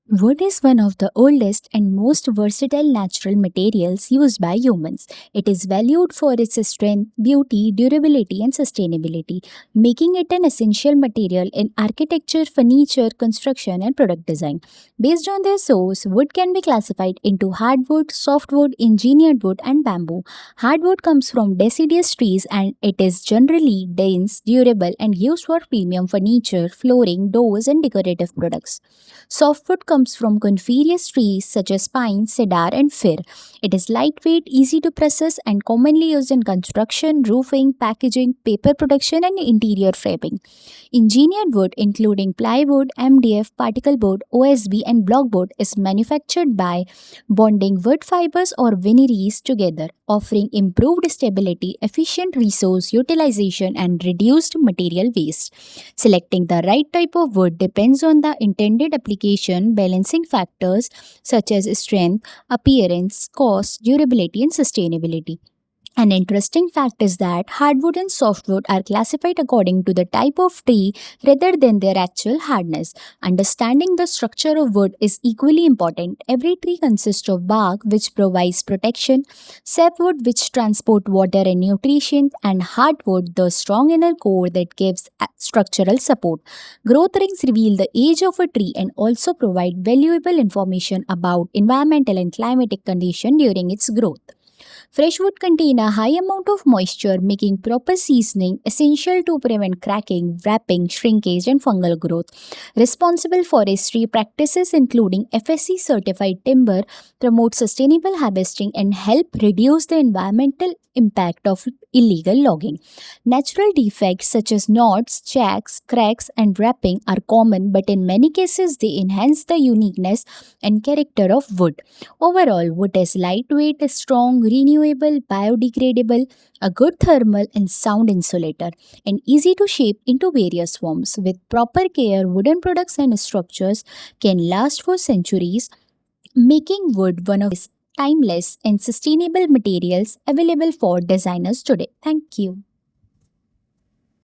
Wood is one of the oldest and most versatile natural materials used by humans. It is valued for its strength, beauty, durability, and sustainability, making it an essential material in architecture, furniture, construction, and product design. Based on their source, wood can be classified into hardwood, softwood, engineered wood, and bamboo. Hardwood comes from deciduous trees and it is generally dense, durable, and used for premium furniture, flooring, doors, and decorative products. Softwood comes from coniferous trees such as pine, cedar, and fir. It is lightweight, easy to process, and commonly used in construction, roofing, packaging, paper production, and interior framing. Engineered wood, including plywood, MDF, particle board, OSB, and blockboard, is manufactured by bonding wood fibers or veneers together, offering improved stability, efficient resource utilization, and reduced material waste. Selecting the right type of wood depends on the intended application, balancing factors such as strength, appearance, cost, durability, and sustainability. An interesting fact is that hardwood and softwood are classified according to the type of tree rather than their actual hardness. Understanding the structure of wood is equally important. Every tree consists of bark, which provides protection, sapwood, which transport water and nutrition, and hardwood, the strong inner core that gives structural support. Growth rings reveal the age of a tree and also provide valuable information about environmental and climatic condition during its growth. Fresh wood contain a high amount of moisture, making proper seasoning essential to prevent cracking, wrapping, shrinkage, and fungal growth. Responsible forestry practices, including FSC certified timber, promote sustainable harvesting and help reduce the environmental impact of illegal logging. Natural defects such as knots, jacks, cracks, and wrapping are common, but in many cases they enhance the uniqueness and character of wood. Overall, wood is lightweight, strong, renewable, biodegradable, a good thermal and sound insulator, and easy to shape into various forms. With proper care, wooden products and structures can last for centuries, making wood one of the timeless and sustainable materials available for designers today. Thank you.